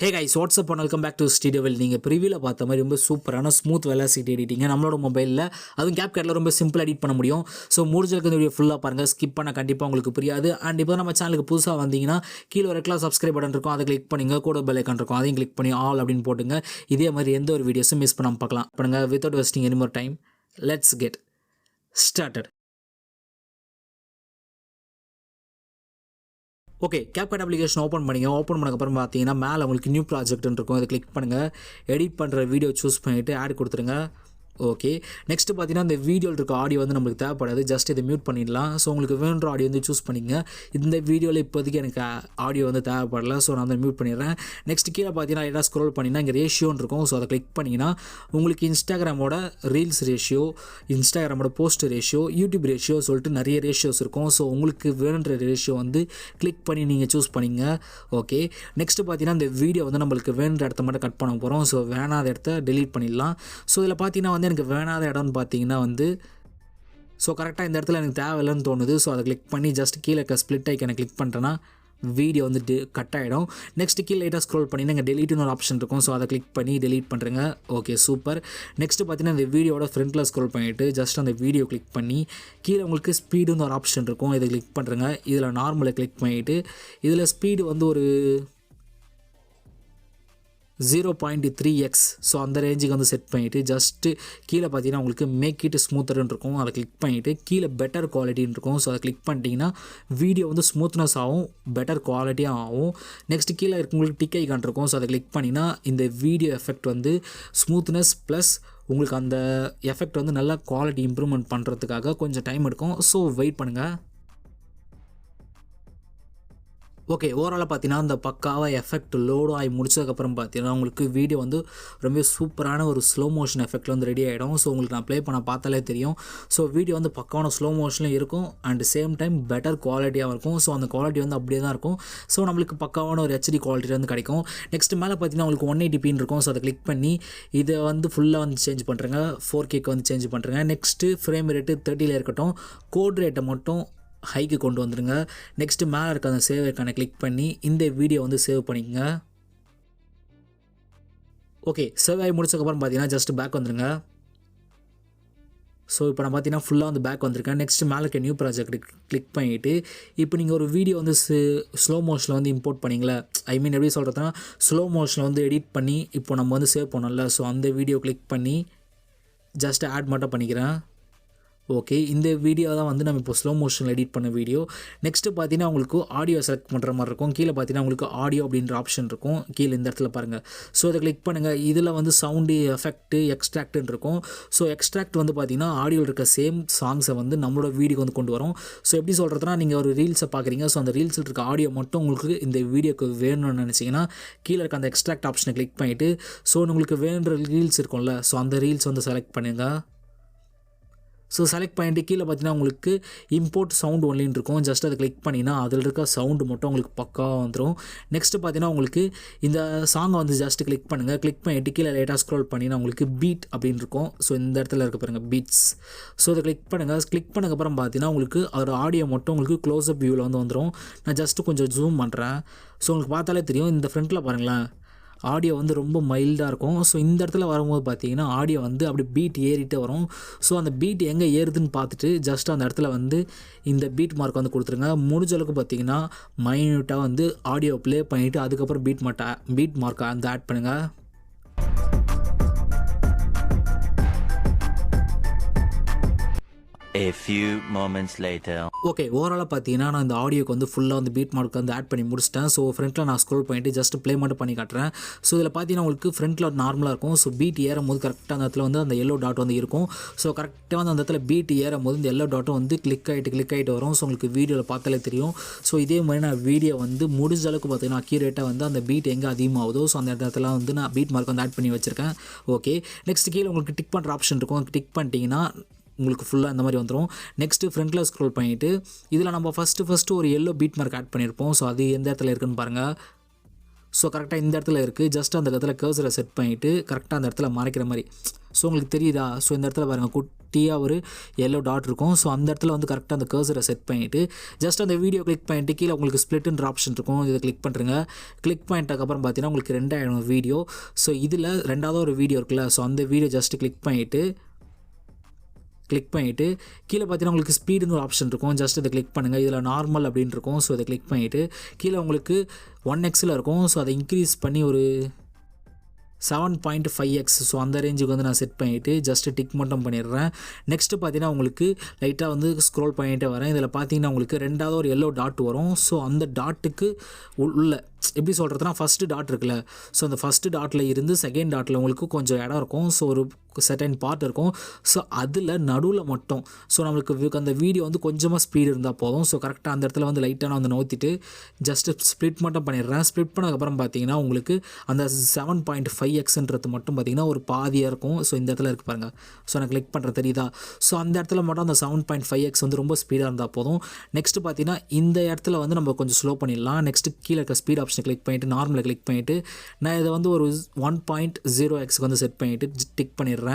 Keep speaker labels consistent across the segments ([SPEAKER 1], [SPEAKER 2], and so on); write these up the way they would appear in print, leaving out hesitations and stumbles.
[SPEAKER 1] Hey guys, what's up and welcome back to Sri Divil. நீங்கள் ப்ரிவியூவில் பார்த்த மாதிரி ரொம்ப சூப்பரான ஸ்மூத் வெலாசிட்டி எடிட்டிங்க நம்மளோட மொபைலில் அதுவும் Capcutல ரொம்ப சிம்பிள் எடிட் பண்ண முடியும். ஸோ முடிஞ்சதுக்கு இந்த வீடியோ ஃபுல்லாக பாருங்கள், ஸ்கிப் பண்ண கண்டிப்பாக உங்களுக்கு புரியாது. அண்ட் இப்போ நம்ம சேனலுக்கு புதுசாக வந்தீங்கன்னா கீழே ஒரு ரெக்லாம் சப்ஸ்கிரைப் பட்டன் இருக்கும், அதை கிளிக் பண்ணிங்க, கூட பெல் ஐக்கான் இருக்கும், அதையும் கிளிக் பண்ணி ஆல் அப்படின்னு போட்டுங்க. இதே மாதிரி எந்த ஒரு வீடியோஸும் மிஸ் பண்ணாமல் பார்க்கலாம். பண்ணுங்கள். Without wasting any more time, let's get started. Okay, Capcut application open பண்ணிங்க. ஓப்பன் பண்ணக்கப்புறம் பார்த்தீங்கன்னா மேலே உங்களுக்கு நியூ ப்ராஜெக்ட்னு இருக்கும், அதை கிளிக் பண்ணுங்கள். எடிட் பண்ணுற வீடியோ சூஸ் பண்ணிவிட்டு ஆட் கொடுத்துருங்க. ஓகே, நெக்ஸ்ட்டு பார்த்தீங்கன்னா இந்த வீடியோவில் இருக்க ஆடியோ வந்து நம்மளுக்கு தேவைப்படாது, ஜஸ்ட் இதை மியூட் பண்ணிடலாம். ஸோ உங்களுக்கு வேணுன்ற ஆடியோ வந்து சூஸ் பண்ணிங்க. இந்த வீடியோவில் இப்போதைக்கு எனக்கு ஆடியோ வந்து தேவைப்படல, ஸோ நான் வந்து மியூட் பண்ணிடுறேன். நெக்ஸ்ட் கீழே பார்த்தீங்கன்னா எதாவது ஸ்க்ரோல் பண்ணிங்கன்னா இங்கே ரேஷியோன்னு இருக்கும். ஸோ அதை கிளிக் பண்ணிங்கன்னா உங்களுக்கு இன்ஸ்டாகிராமோட ரீல்ஸ் ரேஷியோ, இன்ஸ்டாகிராமோட போஸ்ட் ரேஷியோ, யூடியூப் ரேஷியோ சொல்லிட்டு நிறைய ரேஷியோஸ் இருக்கும். ஸோ உங்களுக்கு வேணுன்ற ரேஷியோ வந்து கிளிக் பண்ணி நீங்கள் சூஸ் பண்ணிங்க. ஓகே, நெக்ஸ்ட்டு பார்த்தீங்கன்னா இந்த வீடியோ வந்து நம்மளுக்கு வேணுன்ற இடத்த மட்டும் கட் பண்ண போகிறோம். ஸோ வேணாத இடத்த டெலீட் பண்ணிடலாம். ஸோ இதில் பார்த்தீங்கன்னா வந்து எனக்கு வேணாத இடம்னு பார்த்தீங்கன்னா வந்து ஸோ கரெக்டாக இந்த இடத்துல எனக்கு தேவையில்லைன்னு தோணுது. ஸோ அதை கிளிக் பண்ணி ஜஸ்ட் கீழே இருக்க ஸ்ப்ளிட் ஐக்கனை கிளிக் பண்ணுறேன்னா வீடியோ வந்து கட் ஆகிடும். நெக்ஸ்ட் கீழே லைட்டாக ஸ்க்ரோல் பண்ணி இங்கே டெலீட்னு ஒரு ஆப்ஷன் இருக்கும். ஸோ அதை கிளிக் பண்ணி டெலீட் பண்ணுறேங்க. Okay, super. நெக்ஸ்ட்டு பார்த்தீங்கன்னா இந்த வீடியோட ஃப்ரண்ட்டில் ஸ்க்ரோல் பண்ணிவிட்டு ஜஸ்ட் அந்த வீடியோ கிளிக் பண்ணி கீழே உங்களுக்கு ஸ்பீடுன்னு ஒரு ஆப்ஷன் இருக்கும், இதை கிளிக் பண்ணுறேங்க. இதில் நார்மலை கிளிக் பண்ணிவிட்டு இதில் ஸ்பீடு வந்து ஒரு 0.3x, ஸோ அந்த ரேஞ்சுக்கு வந்து செட் பண்ணிவிட்டு ஜஸ்ட்டு கீழே பார்த்தீங்கன்னா உங்களுக்கு மேக் இட் ஸ்மூத்தர்னு இருக்கும், அதை கிளிக் பண்ணிவிட்டு கீழே பெட்டர் குவாலிட்டின்னு இருக்கும். ஸோ அதை கிளிக் பண்ணிட்டீங்கன்னா வீடியோ வந்து ஸ்மூத்னஸ் ஆகும், பெட்டர் குவாலிட்டியாக ஆகும். நெக்ஸ்ட் கீழே இருக்கவங்களுக்கு டிக் ஐக்கான் இருக்கும். ஸோ அதை கிளிக் பண்ணிங்கன்னா இந்த வீடியோ எஃபெக்ட் வந்து ஸ்மூத்னஸ் ப்ளஸ் உங்களுக்கு அந்த எஃபெக்ட் வந்து நல்லா குவாலிட்டி இம்ப்ரூவ்மெண்ட் பண்ணுறதுக்காக கொஞ்சம் டைம் எடுக்கும். ஸோ வெயிட் பண்ணுங்கள். ஓகே, ஓவராலாக பார்த்தீங்கன்னா அந்த பக்காவாக எஃபெக்ட் லோடு ஆகி முடிச்சதுக்கப்புறம் பார்த்தீங்கன்னா உங்களுக்கு வீடியோ வந்து ரொம்ப சூப்பரான ஒரு ஸ்லோ மோஷன் எஃபெக்டில் வந்து ரெடி ஆகிடும். ஸோ உங்களுக்கு நான் ப்ளே பண்ண பார்த்தாலே தெரியும். ஸோ வீடியோ வந்து பக்காவான ஸ்லோ மோஷன்லையும் இருக்கும் அண்ட் சேம் டைம் பெட்டர் குவாலிட்டியாகவும் இருக்கும். ஸோ அந்த குவாலிட்டி வந்து அப்படியே தான் இருக்கும். ஸோ நம்மளுக்கு பக்காவான ஒரு ஹெச்டி குவாலிட்டி வந்து கிடைக்கும். நெக்ஸ்ட் மேலே பார்த்தீங்கன்னா உங்களுக்கு 180p இருக்கும். ஸோ அதை கிளிக் பண்ணி இதை வந்து ஃபுல்லாக வந்து சேஞ்ச் பண்ணுறேங்க, 4Kக்கு வந்து சேஞ்ச் பண்ணுறேங்க. நெக்ஸ்ட்டு ஃப்ரேம் ரேட்டு 30 இருக்கட்டும், கோட் ரேட்டை மட்டும் ஹைக்கு கொண்டு வந்துடுங்க. நெக்ஸ்ட்டு மேலே இருக்க அந்த சேவ் ஐக்கானை கிளிக் பண்ணி இந்த வீடியோ வந்து சேவ் பண்ணிக்கங்க. ஓகே, சேவ் ஆகி முடிச்சதுக்கப்புறம் பார்த்தீங்கன்னா ஜஸ்ட் பேக் வந்துடுங்க. ஸோ இப்போ நான் பார்த்தீங்கன்னா ஃபுல்லாக வந்து பேக் வந்திருக்கேன். நெக்ஸ்ட்டு மேலே இருக்க நியூ ப்ராஜெக்ட் கிளிக் பண்ணிவிட்டு இப்போ நீங்கள் ஒரு வீடியோ வந்து ஸ்லோ மோஷனில் வந்து இம்போர்ட் பண்ணிங்களே, ஐ மீன் எப்படி சொல்கிறதுனா ஸ்லோ மோஷனில் வந்து எடிட் பண்ணி இப்போ நம்ம வந்து சேவ் பண்ணோம்ல, ஸோ அந்த வீடியோ கிளிக் பண்ணி ஜஸ்ட் ஆட் மட்டும் பண்ணிக்கிறேன். ஓகே, இந்த வீடியோ தான் வந்து நம்ம இப்போ ஸ்லோ மோஷனில் எடிட் பண்ண வீடியோ. நெக்ஸ்ட்டு பார்த்தீங்கன்னா உங்களுக்கு ஆடியோ செலக்ட் பண்ணுற மாதிரி இருக்கும். கீழே பார்த்தீங்கன்னா உங்களுக்கு ஆடியோ அப்படின்ற ஆப்ஷன் இருக்கும், கீழே இந்த இடத்துல பாருங்கள். ஸோ அதை கிளிக் பண்ணுங்கள். இதில் வந்து சவுண்டு எஃபெக்ட்டு எக்ஸ்ட்ராக்ட்னு இருக்கும். ஸோ எக்ஸ்ட்ராக்ட் வந்து பார்த்தீங்கன்னா ஆடியோவில் இருக்க சேம் சாங்ஸை வந்து நம்மளோட வீடியோக்கு வந்து கொண்டு வரும். ஸோ எப்படி சொல்கிறதுனா நீங்கள் ஒரு ரீல்ஸை பார்க்குறீங்க, ஸோ அந்த ரீல்ஸில் இருக்க ஆடியோ மட்டும் உங்களுக்கு இந்த வீடியோக்கு வேணும்னு நினச்சிங்கன்னா கீழே இருக்க அந்த எக்ஸ்ட்ராக்ட் ஆப்ஷனை கிளிக் பண்ணிவிட்டு ஸோ உங்களுக்கு வேணுன்ற ரீல்ஸ் இருக்கும்ல, ஸோ அந்த ரீல்ஸ் வந்து செலக்ட் பண்ணுங்கள். ஸோ செலக்ட் பண்ணிட்டு கீழே பார்த்தீங்கன்னா உங்களுக்கு இம்போர்ட் சவுண்ட் ஒன்லின்னு இருக்கும். ஜஸ்ட் அதை கிளிக் பண்ணிங்கன்னா அதில் இருக்க சவுண்டு மட்டும் உங்களுக்கு பக்காவாக வந்துடும். நெக்ஸ்ட்டு பார்த்தீங்கன்னா உங்களுக்கு இந்த சாங்கை வந்து ஜஸ்ட் கிளிக் பண்ணுங்கள். கிளிக் பண்ணிட்டு கீழே லேட்டாக ஸ்க்ரோல் பண்ணிங்கன்னா உங்களுக்கு பீட் அப்படின்னு இருக்கும். ஸோ இந்த இடத்துல இருக்க பாருங்கள் பீட்ஸ். ஸோ அதை கிளிக் பண்ணுங்கள். கிளிக் பண்ணக்கப்புறம் பார்த்தீங்கன்னா உங்களுக்கு அதோட ஆடியோ மட்டும் உங்களுக்கு க்ளோஸ்அப் வியூவில் வந்து வந்துடும். நான் ஜஸ்ட்டு கொஞ்சம் ஜூம் பண்ணுறேன். ஸோ உங்களுக்கு பார்த்தாலே தெரியும். இந்த ஃப்ரண்ட்டில் பாருங்களேன், ஆடியோ வந்து ரொம்ப மைல்டாக இருக்கும். ஸோ இந்த இடத்துல வரும்போது பார்த்தீங்கன்னா ஆடியோ வந்து அப்படி பீட் ஏறிட்டே வரும். ஸோ அந்த பீட் எங்கே ஏறுதுன்னு பார்த்துட்டு ஜஸ்ட் அந்த இடத்துல வந்து இந்த பீட் மார்க் வந்து கொடுத்துருங்க. முடிஞ்ச அளவுக்கு பார்த்தீங்கன்னா மைன்யூட்டாக வந்து ஆடியோ ப்ளே பண்ணிவிட்டு அதுக்கப்புறம் பீட் மார்க்கை வந்து ஆட் பண்ணுங்கள்.
[SPEAKER 2] A few moments later.
[SPEAKER 1] Okay, ஓவராலாக பார்த்தீங்கன்னா நான் இந்த ஆடியோக்கு வந்து ஃபுல்லாக வந்து பீட் மார்க் வந்து ஆட் பண்ணி முடிச்சிட்டேன். ஸோ ஃப்ரண்ட்டில் நான் ஸ்க்ரோல் பண்ணிவிட்டு ஜஸ்ட் ப்ளே மட்டும் பண்ணி காட்டுறேன். ஸோ இதில் பார்த்தீங்கன்னா உங்களுக்கு ஃப்ரண்ட்டில் நார்மலாக இருக்கும். ஸோ பீட் ஏறும் போது கரெக்டாக அந்த இடத்துல வந்து அந்த எல்லோ டாட் வந்து இருக்கும். ஸோ கரெக்டாக வந்து அந்த இடத்துல பீட் ஏறும் போது இந்த எல்லோ டாட்டும் வந்து கிளிக் ஆகிட்டு வரும். ஸோ உங்களுக்கு வீடியோவில் பார்த்தாலே தெரியும். ஸோ இதே மாதிரி நான் வீடியோ வந்து முடிஞ்ச அளவுக்கு பார்த்தீங்கன்னா அக்யூரேட்டாக வந்து அந்த பீட் எங்கே அதிகமாகுதோ ஸோ அந்த இடத்துல வந்து நான் பீட் மார்க் வந்து ஆட் பண்ணி வச்சுருக்கேன். ஓகே, நெக்ஸ்ட் கீழே உங்களுக்கு டிக் பண்ணுற ஆப்ஷன் இருக்கும், டிக் பண்ணிட்டீங்கன்னா உங்களுக்கு ஃபுல்லாக இந்த மாதிரி வந்துடும். நெக்ஸ்ட்டு ஃப்ரண்ட்டில் ஸ்க்ரோல் பண்ணிவிட்டு இதில் நம்ம ஃபஸ்ட்டு ஒரு எல்லோ பீட் மார்க் ஆட் பண்ணியிருப்போம். ஸோ அது எந்த இடத்துல இருக்குன்னு பாருங்கள். ஸோ கரெக்டாக இந்த இடத்துல இருக்குது. ஜஸ்ட் அந்த இடத்துல கர்சரை செட் பண்ணிவிட்டு கரெக்டாக அந்த இடத்துல மறைக்கிற மாதிரி. ஸோ உங்களுக்கு தெரியுதா? ஸோ இந்த இடத்துல பாருங்கள் குட்டியாக ஒரு எல்லோ டாட் இருக்கும். ஸோ அந்த இடத்துல வந்து கரெக்டாக அந்த கர்சரை செட் பண்ணிவிட்டு ஜஸ்ட் அந்த வீடியோ கிளிக் பண்ணிட்டு கீழே உங்களுக்கு ஸ்ப்ளிட்ன்ற ஆப்ஷன் இருக்கும். இதை கிளிக் பண்ணுறங்க. கிளிக் பண்ணிட்டதுக்கப்புறம் பார்த்தீங்கன்னா உங்களுக்கு 2 வீடியோ. ஸோ இதில் 2வது ஒரு வீடியோ இருக்குல்ல, ஸோ அந்த வீடியோ ஜஸ்ட்டு கிளிக் பண்ணிவிட்டு கீழே பார்த்தீங்கன்னா உங்களுக்கு ஸ்பீடுன்னு ஒரு ஆப்ஷன் இருக்கும். ஜஸ்ட் இதை கிளிக் பண்ணுங்கள். இதில் நார்மல் அப்படின்னு இருக்கும். ஸோ இதை கிளிக் பண்ணிவிட்டு கீழே உங்களுக்கு 1x இருக்கும். ஸோ அதை இன்க்ரீஸ் பண்ணி ஒரு 7.5x ஸோ அந்த ரேஞ்சுக்கு வந்து நான் செட் பண்ணிவிட்டு ஜஸ்ட்டு டிக் மட்டும் பண்ணிடுறேன். நெக்ஸ்ட்டு பார்த்தீங்கன்னா உங்களுக்கு லைட்டாக வந்து ஸ்க்ரோல் பண்ணிகிட்டே வரேன். இதில் பார்த்தீங்கன்னா உங்களுக்கு 2வது ஒரு எல்லோ டாட் வரும். ஸோ அந்த டாட்டுக்கு உள்ள எப்படி சொல்கிறதுனா ஃபஸ்ட்டு டாட் இருக்குல்ல, ஸோ அந்த ஃபஸ்ட்டு டாட்டில் இருந்து செகண்ட் டாட்டில் உங்களுக்கு கொஞ்சம் இடம் இருக்கும். ஸோ ஒரு செகண்ட் பார்ட் இருக்கும். ஸோ அதில் நடுவில் மட்டும் ஸோ நம்மளுக்கு அந்த வீடியோ வந்து கொஞ்சமாக ஸ்பீடு இருந்தால் போதும். ஸோ கரெக்டாக அந்த இடத்துல வந்து லைட்டாக நான் வந்து நோத்திட்டு ஜஸ்ட்டு ஸ்ப்ளிட் மட்டும் பண்ணிடுறேன். ஸ்ப்ளிட் பண்ணதுக்கப்புறம் பார்த்தீங்கன்னா உங்களுக்கு அந்த 7.5xன்றது மட்டும் பார்த்தீங்கன்னா ஒரு பாதியாக இருக்கும். ஸோ இந்த இடத்துல இருக்குது பாருங்கள். ஸோ நான் கிளிக் பண்ணுறேன், தெரியுதா? ஸோ அந்த இடத்துல மட்டும் அந்த 7.5x வந்து ரொம்ப ஸ்பீடாக இருந்தால் போதும். நெக்ஸ்ட்டு பார்த்தீங்கன்னா இந்த இடத்துல வந்து நம்ம கொஞ்சம் ஸ்லோ பண்ணிடலாம். நெக்ஸ்ட்டு கீழே இருக்க ஸ்பீட் ஆப்ஷனை கிளிக் பண்ணிவிட்டு நார்மலை கிளிக் பண்ணிவிட்டு நான் இதை வந்து ஒரு 1.0x வந்து செட் பண்ணிவிட்டு டிக் பண்ணிடுறேன்.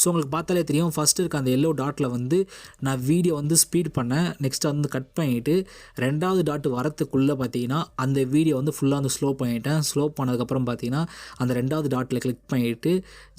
[SPEAKER 1] ஸோ உங்களுக்கு பார்த்தாலே தெரியும் ஃபஸ்ட்டு இருக்க அந்த எல்லோ டாட்டில் வந்து நான் வீடியோ வந்து ஸ்பீட் பண்ணேன். நெக்ஸ்ட்டு வந்து கட் பண்ணிவிட்டு 2வது டாட் வரத்துக்குள்ளே பார்த்தீங்கன்னா அந்த வீடியோ வந்து ஃபுல்லாக வந்து ஸ்லோ பண்ணிவிட்டேன். ஸ்லோ பண்ணதுக்கப்புறம் பார்த்தீங்கன்னா அந்த 2வது டாட்டில் கிளிக் பண்ணிவிட்டு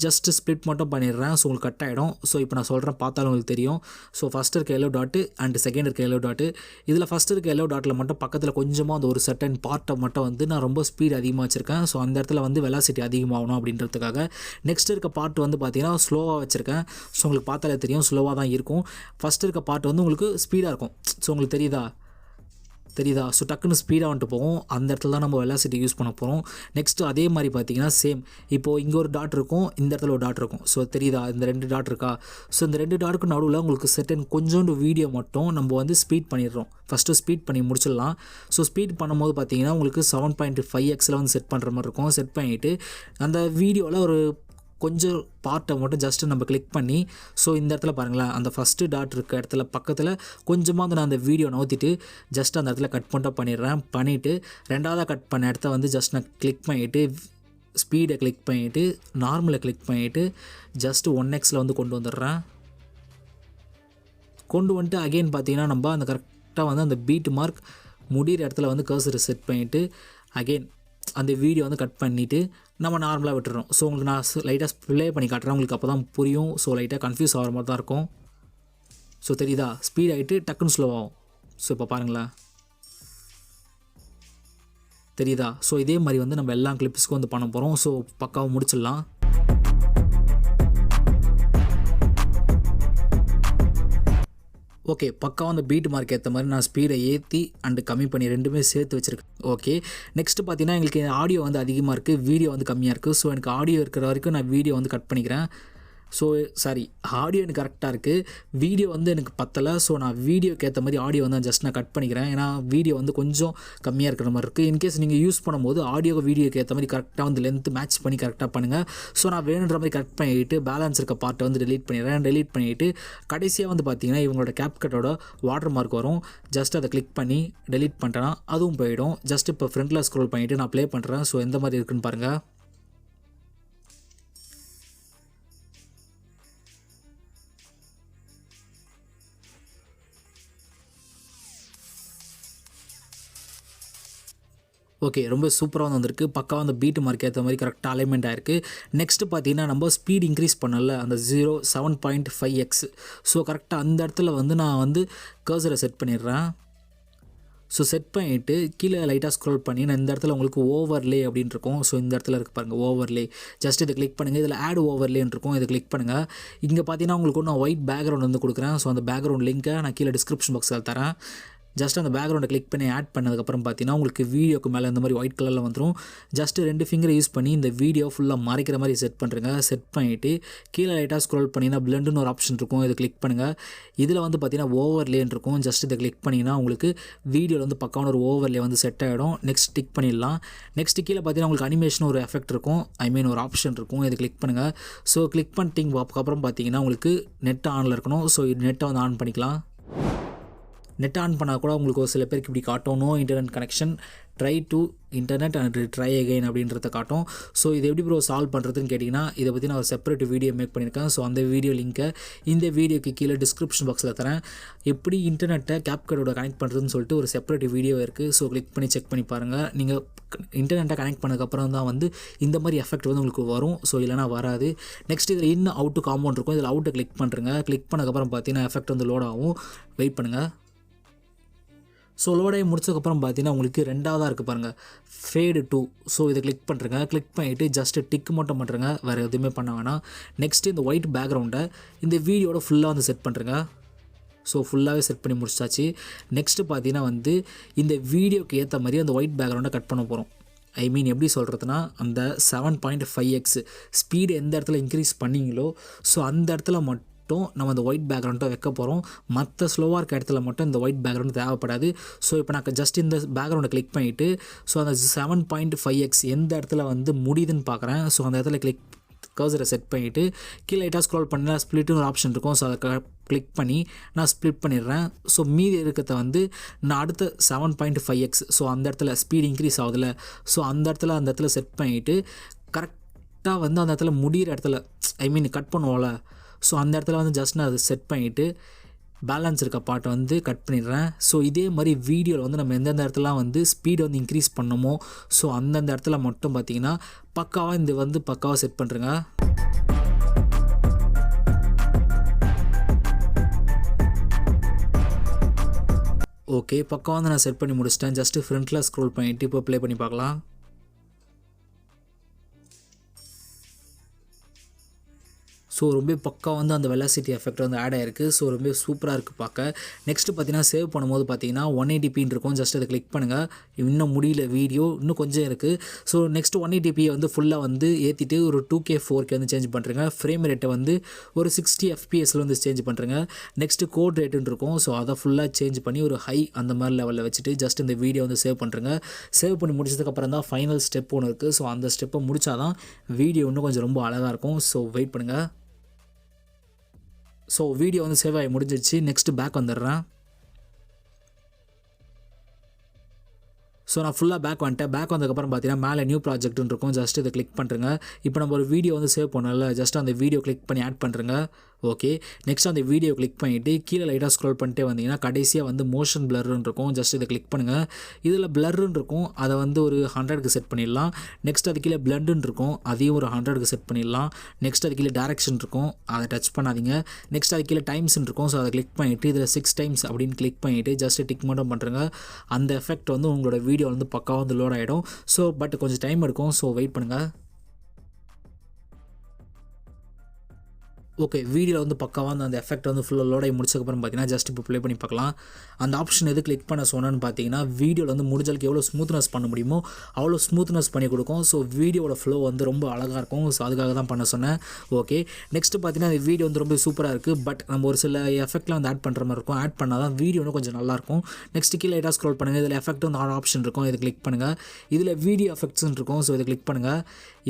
[SPEAKER 1] ஜஸ்ட்டு ஸ்ப்ளிட் மட்டும் பண்ணிடுறேன். ஸோ உங்களுக்கு கட் ஆகிடும். ஸோ இப்போ நான் சொல்கிறேன், பார்த்தாலும் உங்களுக்கு தெரியும். ஸோ ஃபஸ்ட்டு இருக்க எல்லோ டாட்டு அண்ட் செகண்ட் இருக்க எல்லோ டாட்டு. இதில் ஃபஸ்ட்டு இருக்க எல்லோ டாட்டில் மட்டும் பக்கத்தில் கொஞ்சமாக அந்த ஒரு சர்டன் பார்ட்டை மட்டும் வந்து நான் ரொம்ப ஸ்பீட் அதிகமாக வச்சுருக்கேன். ஸோ அந்த இடத்துல வந்து வெலாசிட்டி அதிகமாகணும் அப்படின்றதுக்காக. நெக்ஸ்ட் இருக்க பார்ட் வந்து பார்த்தீங்கன்னா ஸ்லோவாக வச்சுருக்கேன். ஸோ உங்களுக்கு பார்த்தாலே தெரியும் ஸ்லோவாக தான் இருக்கும். ஃபஸ்ட் இருக்க பார்ட் வந்து உங்களுக்கு ஸ்பீடாக இருக்கும். ஸோ உங்களுக்கு தெரியுதா? ஸோ டக்குன்னு ஸ்பீடாக வந்துட்டு போகும். அந்த இடத்துல தான் நம்ம வெலாசிட்டி யூஸ் பண்ண போகிறோம். நெக்ஸ்ட்டு அதே மாதிரி பார்த்தீங்கன்னா சேம் இப்போது இங்கே ஒரு டாட் இருக்கும், இந்த இடத்துல ஒரு டாட் இருக்கும். ஸோ தெரியுதா? இந்த 2 டாட் இருக்கா? ஸோ இந்த 2 டாட்டுக்கு நடுவில் உங்களுக்கு செட்டன் கொஞ்சோண்டு வீடியோ மட்டும் நம்ம வந்து ஸ்பீட் பண்ணிடுறோம். ஃபஸ்ட்டு ஸ்பீட் பண்ணி முடிச்சிடலாம். ஸோ ஸ்பீட் பண்ணும்போது பார்த்தீங்கன்னா உங்களுக்கு 7.5xல் வந்து செட் பண்ணுற மாதிரி இருக்கும். செட் பண்ணிவிட்டு அந்த வீடியோவில் ஒரு கொஞ்சம் பார்ட்டை மட்டும் ஜஸ்ட்டு நம்ம கிளிக் பண்ணி ஸோ இந்த இடத்துல பாருங்களேன், அந்த ஃபஸ்ட்டு டாட் இருக்க இடத்துல பக்கத்தில் கொஞ்சமாக வந்து நான் அந்த வீடியோ நோத்திட்டு ஜஸ்ட் அந்த இடத்துல கட் பண்ணிடுறேன். பண்ணிவிட்டு 2வது கட் பண்ண இடத்த வந்து ஜஸ்ட் நான் கிளிக் பண்ணிவிட்டு ஸ்பீடை கிளிக் பண்ணிவிட்டு நார்மலை கிளிக் பண்ணிவிட்டு ஜஸ்ட்டு 1xல் வந்து கொண்டு வந்துடுறேன். கொண்டு வந்துட்டு அகெயின் பார்த்தீங்கன்னா நம்ம அந்த கரெக்டாக வந்து அந்த பீட் மார்க் முடிகிற இடத்துல வந்து கர்சரை செட் பண்ணிவிட்டு அகெயின் அந்த வீடியோ வந்து கட் பண்ணிவிட்டு நம்ம நார்மலாக விட்டுறோம். ஸோ உங்களுக்கு நான் லைட்டாக ப்ளே பண்ணி காட்டுறேன், உங்களுக்கு அப்போ தான் புரியும். ஸோ லைட்டாக கன்ஃபியூஸ் ஆகிற மாதிரி தான் இருக்கும். ஸோ தெரியுதா? ஸ்பீட் ஆகிட்டு டக்குன்னு ஸ்லோ ஆகும். ஸோ இப்போ பாருங்களேன், தெரியுதா? ஸோ இதே மாதிரி வந்து நம்ம எல்லா கிளிப்ஸ்க்கும் வந்து பண்ண போகிறோம். ஸோ பக்காவாக முடிச்சிடலாம். ஓகே, பக்காவாக அந்த பீட் மார்க் ஏற்ற மாதிரி நான் ஸ்பீடை ஏற்றி அண்டு கம்மி பண்ணி 2மே சேர்த்து வச்சுருக்கேன். ஓகே, நெக்ஸ்ட்டு பார்த்தீங்கன்னா எங்களுக்கு ஆடியோ வந்து அதிகமாக இருக்குது, வீடியோ வந்து கம்மியாக இருக்குது. ஸோ எனக்கு ஆடியோ இருக்கிற வரைக்கும் நான் வீடியோ வந்து கட் பண்ணிக்கிறேன். ஸோ சாரி, ஆடியோ எனக்கு கரெக்டாக இருக்குது, வீடியோ வந்து எனக்கு பத்தலை. ஸோ நான் வீடியோக்கு ஏற்ற மாதிரி ஆடியோ வந்து ஜஸ்ட் நான் கட் பண்ணிக்கிறேன். ஏன்னா வீடியோ வந்து கொஞ்சம் கம்மியாக இருக்கிற மாதிரி இருக்குது. இன்கேஸ் நீங்கள் யூஸ் பண்ணும்போது ஆடியோ வீடியோக்கு ஏற்ற மாதிரி கரெக்டாக வந்து லென்த்து மேட்ச் பண்ணி கரெக்டாக பண்ணுங்கள். ஸோ நான் வேணுன்ற மாதிரி கட் பண்ணிவிட்டு பேலன்ஸ் இருக்க பார்ட்டை வந்து டெலீட் பண்ணிடுறேன். டெலீட் பண்ணிவிட்டு கடைசியாக வந்து பார்த்தீங்கன்னா இவங்களோட கேப்கட்டோட வாட்டர் மார்க் வரும். ஜஸ்ட் அதை கிளிக் பண்ணி டெலீட் பண்ணிட்டேன்னா அதுவும் போயிடும். ஜஸ்ட் இப்போ ஃப்ரண்ட்டில் ஸ்க்ரோல் பண்ணிவிட்டு நான் ப்ளே பண்ணுறேன். ஸோ எந்த மாதிரி இருக்குன்னு பாருங்கள். ஓகே, ரொம்ப சூப்பராக வந்திருக்கு. பக்காவாக அந்த பீட் மார்க் ஏற்ற மாதிரி கரெக்டாக அலைன்மெண்ட் ஆகிருக்கு. நெக்ஸ்ட்டு பார்த்தீங்கன்னா நம்ம ஸ்பீட் இன்க்ரீஸ் பண்ணல அந்த 7.5x. ஸோ கரெக்டாக அந்த இடத்துல வந்து நான் வந்து கர்சரை செட் பண்ணிடுறேன். ஸோ செட் பண்ணிவிட்டு கீழே லைட்டாக ஸ்க்ரோல் பண்ணி நான் இந்த இடத்துல உங்களுக்கு ஓவர்லே அப்படின்னு இருக்கும். ஸோ இந்த இடத்துல இருக்குது பாருங்கள் ஓவர்லே. ஜஸ்ட் இதை கிளிக் பண்ணுங்கள். இதில் ஆட் ஓவர்லேன்னு இருக்கும், இதை கிளிக் பண்ணுங்கள். இங்கே பார்த்தீங்கன்னா உங்களுக்கு நான் ஒயிட் பேக்ரவுண்ட் வந்து கொடுக்குறேன். ஸோ அந்த பேக்ரவுண்ட் லிங்க்கை நான் கீழே டிஸ்கிரிப்ஷன் பாக்ஸில் தரேன். ஜஸ்ட் அந்த பேக்ரவுண்டை கிளிக் பண்ணி ஆட் பண்ணதுக்கப்புறம் பார்த்தீங்கன்னா உங்களுக்கு வீடியோக்கு மேலே இந்த மாதிரி ஒயிட் கலரில் வந்துடும். ஜஸ்ட்டு 2 ஃபிங்கரை யூஸ் பண்ணி இந்த வீடியோ ஃபுல்லாக மறைக்கிற மாதிரி செட் பண்ணுறேங்க. செட் பண்ணிவிட்டு கீழே லைட்டாக ஸ்க்ரோல் பண்ணிங்கன்னா பிளண்டுன்னு ஒரு ஆப்ஷன் இருக்கும், இதை கிளிக் பண்ணுங்கள். இதில் வந்து பார்த்தீங்கன்னா ஓவர்லேன்னு இருக்கும். ஜஸ்ட் இதை கிளிக் பண்ணிங்கன்னா உங்களுக்கு வீடியோவில் வந்து பக்கான ஒரு ஓவர்லே வந்து செட் ஆகிடும். நெக்ஸ்ட் டிக் பண்ணிடலாம். நெக்ஸ்ட் கீழே பார்த்தீங்கன்னா உங்களுக்கு அனிமேஷன் ஒரு எஃபெக்ட் இருக்கும், ஒரு ஆப்ஷன் இருக்கும், இதை கிளிக் பண்ணுங்கள். ஸோ கிளிக் பண்ணிட்டீங்க அப்புறம் பார்த்தீங்கன்னா உங்களுக்கு நெட் ஆனில் இருக்கணும். ஸோ நெட்டை வந்து ஆன் பண்ணிக்கலாம். நெட் ஆன் பண்ணால் கூட உங்களுக்கு ஒரு சில பேருக்கு இப்படி காட்டும், no internet connection, try to internet and try again அப்படின்றத காட்டும். ஸோ இது எப்படி ப்ரோ சால்வ் பண்ணுறதுன்னு கேட்டிங்கன்னா, இதை பற்றி நான் ஒரு செப்பரேட் வீடியோ மேக் பண்ணியிருக்கேன். ஸோ அந்த வீடியோ லிங்க்கை இந்த வீடியோக்கு கீழே டிஸ்கிரிப்ஷன் பாக்ஸில் தரேன். எப்படி இன்டர்நெட்டை கேப்கட்டோட கனெக்ட் பண்ணுறதுன்னு சொல்லிட்டு ஒரு செப்பரேட் வீடியோ இருக்குது. ஸோ கிளிக் பண்ணி செக் பண்ணி பாருங்கள். நீங்கள் இன்டர்நெட்டை கனெக்ட் பண்ணதுக்கப்புறம் தான் வந்து இந்த மாதிரி எஃபெக்ட் வந்து உங்களுக்கு வரும். ஸோ இல்லைனா வராது. நெக்ஸ்ட் இதில் இன்னும் அவுட்டு காம்பவுண்ட் இருக்கும். இதில் அவுட்டை கிளிக் பண்ணுறேங்க. கிளிக் பண்ணதுக்கப்புறம் பார்த்தீங்கன்னா எஃபெக்ட் வந்து லோட் ஆகும். வெயிட் பண்ணுங்கள். ஸோ லோடாகி முடிச்சதுக்கப்புறம் பார்த்தீங்கன்னா உங்களுக்கு ரெண்டாவதாக இருக்குது பாருங்கள், ஃபேடு 2. ஸோ இதை கிளிக் பண்ணுறேங்க. கிளிக் பண்ணிவிட்டு ஜஸ்ட்டு டிக் மட்டும் பண்ணுறேங்க, வேறு எதுவுமே பண்ண வேணாம். நெக்ஸ்ட்டு இந்த ஒயிட் பேக்ரவுண்டை இந்த வீடியோட ஃபுல்லாக வந்து செட் பண்ணுறேங்க. ஸோ ஃபுல்லாகவே செட் பண்ணி முடிச்சாச்சு. நெக்ஸ்ட்டு பார்த்தீங்கன்னா வந்து இந்த வீடியோக்கு ஏற்ற மாதிரி அந்த ஒயிட் பேக்ரவுண்டை கட் பண்ண போகிறோம். ஐ மீன் எப்படி சொல்கிறதுனா, அந்த 7.5x ஸ்பீடு எந்த இடத்துல இன்க்ரீஸ் பண்ணிங்களோ ஸோ அந்த இடத்துல மட்டும் நம்ம அந்த ஒயிட் பேக்ரவுண்டை வைக்க போகிறோம். மற்ற ஸ்லோவாக இருக்க இடத்துல மட்டும் இந்த ஒயிட் பேக்ரவுண்ட் தேவைப்படாது. ஸோ இப்போ நான் ஜஸ்ட் இந்த பேக்ரவுண்டை கிளிக் பண்ணிவிட்டு ஸோ அந்த 7.5x எந்த இடத்துல வந்து முடியுதுன்னு பார்க்குறேன். ஸோ அந்த இடத்துல கர்சரை செட் பண்ணிவிட்டு கீழே லைட்டாக ஸ்க்ரோல் பண்ணால் ஸ்ப்ளிட்னு ஒரு ஆப்ஷன் இருக்கும். ஸோ அதை கிளிக் பண்ணி நான் ஸ்ப்ளிட் பண்ணிடுறேன். ஸோ மீதி இருக்கிறத வந்து நான் அடுத்த 7.5x ஸோ அந்த இடத்துல ஸ்பீட் இன்க்ரீஸ் ஆகுதுல்ல, ஸோ அந்த இடத்துல செட் பண்ணிவிட்டு கரெக்டாக வந்து அந்த இடத்துல முடிகிற இடத்துல ஐ மீன் கட் பண்ணுவோம்ல, ஸோ அந்த இடத்துல வந்து ஜஸ்ட் நான் அதை செட் பண்ணிவிட்டு பேலன்ஸ் இருக்க பாட்டை வந்து கட் பண்ணிடுறேன். ஸோ இதே மாதிரி வீடியோவில் வந்து நம்ம எந்தெந்த இடத்துலாம் வந்து ஸ்பீடு வந்து இன்க்ரீஸ் பண்ணமோ ஸோ அந்தந்த இடத்துல மட்டும் பார்த்திங்கன்னா பக்காவாக இந்த வந்து பக்காவாக செட் பண்ணுறேங்க. ஓகே, பக்காவாக வந்து நான் செட் பண்ணி முடிச்சிட்டேன். ஜஸ்ட்டு ஃப்ரண்ட்டில் ஸ்க்ரோல் பண்ணிவிட்டு இப்போ ப்ளே பண்ணி பார்க்கலாம். ஸோ ரொம்ப பக்கா வந்து அந்த வெலாசிட்டி எஃபெக்ட் வந்து ஆட் ஆகிருக்கு. ஸோ ரொம்ப சூப்பராக இருக்குது பார்க்க. நெக்ஸ்ட்டு பார்த்தீங்கன்னா சேவ் பண்ணும்போது பார்த்தீங்கன்னா 180p இருக்கும். ஜஸ்ட் அதை கிளிக் பண்ணுங்கள். இன்னும் முடியல வீடியோ, இன்னும் கொஞ்சம் இருக்குது. ஸோ நெக்ஸ்ட்டு 180p வந்து ஃபுல்லாக வந்து ஏற்றிட்டு ஒரு 2K 4K வந்து சேஞ்ச் பண்ணுறேங்க. ஃப்ரேம் ரேட்டை வந்து ஒரு 60 fps வந்து சேஞ்ச் பண்ணுறேங்க. நெக்ஸ்ட்டு கோட் ரேட்டுன்னு இருக்கும். ஸோ அதை ஃபுல்லாக சேஞ்ச் பண்ணி ஒரு ஹை அந்த மாதிரி லெவலில் வச்சுட்டு ஜஸ்ட் இந்த வீடியோ வந்து சேவ் பண்ணுறேங்க. சேவ் பண்ணி முடிச்சதுக்கப்புறம் தான் ஃபைனல் ஸ்டெப் ஒன்று இருக்குது. ஸோ அந்த ஸ்டெப்பை முடித்தா தான் வீடியோ இன்னும் கொஞ்சம் ரொம்ப அழகாக இருக்கும். ஸோ வெயிட் பண்ணுங்கள். ஸோ வீடியோ வந்து சேவ் ஆகி முடிஞ்சிடுச்சு. நெக்ஸ்ட்டு பேக் வந்துடுறேன். ஸோ நான் ஃபுல்லாக பேக் வந்துட்டேன். பேக் வந்ததுக்கப்புறம் பார்த்தீங்கன்னா மேலே நியூ ப்ராஜெக்ட்னு இருக்கும். ஜஸ்ட் இதை கிளிக் பண்ணுறேங்க. இப்போ நம்ம ஒரு வீடியோ வந்து சேவ் பண்ணல, ஜஸ்ட் அந்த வீடியோ கிளிக் பண்ணி ஆட் பண்ணுறேங்க. ஓகே, நெக்ஸ்ட் அந்த வீடியோ கிளிக் பண்ணிவிட்டு கீழே லைட்டாக ஸ்க்ரோல் பண்ணிட்டே வந்தீங்கன்னா கடைசியாக வந்து மோஷன் பிளர்ன்னு இருக்கும். ஜஸ்ட் இதை கிளிக் பண்ணுங்கள். இதில் பிளர்ன்னு இருக்கும், அதை வந்து ஒரு 100க்கு செட் பண்ணிடலாம். நெக்ஸ்ட் அது கீழே பிளண்டுன்னு இருக்கும், அதையும் ஒரு 100க்கு செட் பண்ணிடலாம். நெக்ஸ்ட் அது கீழே டேரக்ஷன் இருக்கும், அதை டச் பண்ணாதீங்க. நெக்ஸ்ட் அது கீழே டைம்ஸ்ன்னு இருக்கும். ஸோ அதை கிளிக் பண்ணிவிட்டு இதில் 6 times அப்படின்னு கிளிக் பண்ணிவிட்டு ஜஸ்ட் டிக் மட்டும் பண்ணுறேங்க. அந்த எஃபெக்ட் வந்து உங்களோட வீடியோ வந்து பக்காவாக வந்து லோட் ஆகிடும். ஸோ பட் கொஞ்சம் டைம் எடுக்கும். ஸோ வெயிட் பண்ணுங்கள். ஓகே, வீடியோவில் வந்து பக்காவாக வந்து அந்த எஃபெக்ட் வந்து ஃபுல்லாக லோட் ஆகி முடிச்சதுக்கப்புறம் பார்த்தீங்கன்னா ஜஸ்ட் இப்போ ப்ளே பண்ணி பார்க்கலாம். அந்த ஆப்ஷன் எது கிளிக் பண்ண சொன்னேன்னு பார்த்தீங்கன்னா வீடியோவில் வந்து முடிஞ்சளவுக்கு எவ்வளோ ஸ்மூத்னஸ் பண்ண முடியுமோ அவ்வளோ ஸ்மூத்னஸ் பண்ணி கொடுக்கும். ஸோ வீடியோட ஃப்ளோ வந்து ரொம்ப அழகாக இருக்கும். ஸோ அதுக்காக தான் பண்ண சொன்னேன். ஓகே, நெக்ஸ்ட்டு பார்த்தீங்கன்னா இந்த வீடியோ வந்து ரொம்ப சூப்பராக இருக்குது. பட் நம்ம ஒரு சில எஃபெக்ட்லாம் வந்து ஆட் பண்ணுற மாதிரி இருக்கும். ஆட் பண்ணால் தான் வீடியோ இன்னும் கொஞ்சம் நல்லாயிருக்கும். நெக்ஸ்ட்டு கீழே லைட்டாக ஸ்க்ரோல் பண்ணுங்கள். இதில் எஃபெக்ட் வந்து ஆப்ஷன் இருக்கும், இதை கிளிக் பண்ணுங்கள். இதில் வீடியோ எஃபெக்ட்ஸ்ன்னு இருக்கும். ஸோ இதை கிளிக் பண்ணுங்கள்.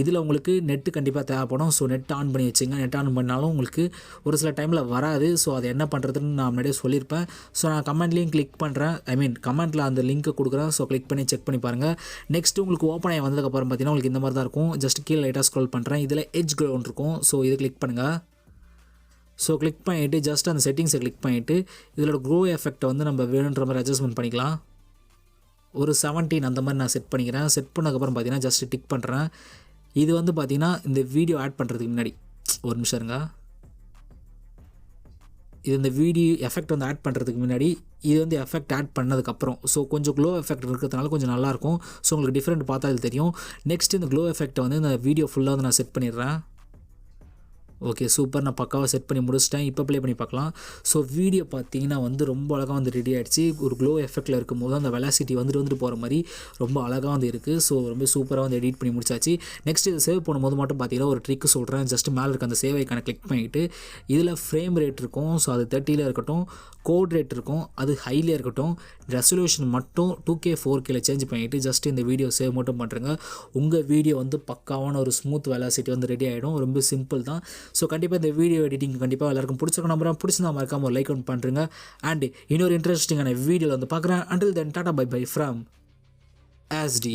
[SPEAKER 1] இதில் உங்களுக்கு நெட்டு கண்டிப்பாக தேவைப்படும். ஸோ நெட் ஆன் பண்ணி வச்சுங்க. நெட் ஆன் பண்ணாலும் உங்களுக்கு ஒரு சில டைமில் வராது. ஸோ அது என்ன பண்ணுறதுன்னு நான் முன்னாடியே சொல்லியிருப்பேன். ஸோ நான் கமெண்ட்லேயும் கிளிக் பண்ணுறேன், ஐ மீன் கமெண்ட்டில் அந்த லிங்க்கை கொடுக்குறேன். ஸோ கிளிக் பண்ணி செக் பண்ணி பாருங்கள். நெக்ஸ்ட்டு உங்களுக்கு ஓப்பன் ஆகி வந்ததுக்கப்புறம் பார்த்தீங்கன்னா உங்களுக்கு இந்த மாதிரி தான் இருக்கும். ஜஸ்ட் கீழே லைட்டாக ஸ்க்ரோல் பண்ணுறேன். இதில் எட்ஜ் க்ளோன்னு இருக்கும். ஸோ இதை கிளிக் பண்ணுங்கள். ஸோ கிளிக் பண்ணிவிட்டு ஜஸ்ட் அந்த செட்டிங்ஸை கிளிக் பண்ணிவிட்டு இதோட க்ரோ எஃபெக்ட்டை வந்து நம்ம வேணுன்ற மாதிரி அட்ஜஸ்ட்மெண்ட் பண்ணிக்கலாம். ஒரு 17 அந்த மாதிரி நான் செட் பண்ணிக்கிறேன். செட் பண்ணதுக்கப்புறம் பார்த்தீங்கன்னா ஜஸ்ட் டிக் பண்ணுறேன். இது வந்து பார்த்திங்கன்னா இந்த வீடியோ ஆட் பண்ணுறதுக்கு முன்னாடி ஒரு நிமிஷம் இருங்க. இது இந்த வீடியோ எஃபெக்ட் வந்து ஆட் பண்ணுறதுக்கு முன்னாடி, இது வந்து எஃபெக்ட் ஆட் பண்ணதுக்கப்புறம். ஸோ கொஞ்சம் க்ளோ எஃபெக்ட் இருக்கிறதுனால கொஞ்சம் நல்லாயிருக்கும். ஸோ உங்களுக்கு டிஃப்ரெண்ட் பார்த்தா இது தெரியும். நெக்ஸ்ட் இந்த க்ளோ எஃபெக்ட்டை வந்து இந்த வீடியோ ஃபுல்லாக வந்து நான் செட் பண்ணிடுறேன். Okay, super. நான் பக்காவாக செட் பண்ணி முடிச்சிட்டேன். இப்போ ப்ளே பண்ணி பார்க்கலாம். ஸோ வீடியோ பார்த்தீங்கன்னா வந்து ரொம்ப அழகாக வந்து ரெடி ஆகிடுச்சு. ஒரு க்ளோ எஃபெக்ட்டில் இருக்கும்போது அந்த வெலாசிட்டி வந்துட்டு போகிற மாதிரி ரொம்ப அழகாக வந்து இருக்குது. ஸோ ரொம்ப சூப்பராக வந்து எடிட் பண்ணி முடிச்சாச்சு. நெக்ஸ்ட் இது சேவ் பண்ணும்போது மட்டும் பார்த்தீங்கன்னா ஒரு ட்ரிக் சொல்கிறேன். ஜஸ்ட் மேலே இருக்க அந்த சேவ் ஐக்கானை கிளிக் பண்ணிவிட்டு இதில் ஃப்ரேம் ரேட் இருக்கும். ஸோ அது 30ல் இருக்கட்டும். கோட் ரேட் இருக்கும், அது ஹைலே இருக்கட்டும். ரெசல்யூஷன் மட்டும் 2K 4Kல சேஞ்ச் பண்ணிவிட்டு ஜஸ்ட் இந்த வீடியோ சேவ் மட்டும் பண்ணுறங்க. உங்கள் வீடியோ வந்து பக்காவான ஒரு ஸ்மூத் வெலாசிட்டி வந்து ரெடி ஆகிடும். ரொம்ப சிம்பிள் தான். ஸோ கண்டிப்பாக இந்த வீடியோ எடிட்டிங் கண்டிப்பாக எல்லாருக்கும் பிடிச்சிருக்க நம்புறேன். பிடிச்சிருந்தா மறக்காம ஒரு லைக் ஒன்று பண்ணுறேங்க. அண்ட் இன்னொரு இன்ட்ரெஸ்டிங்கான வீடியோவில் வந்து பார்க்குறேன். until then tata bye bye from ASD.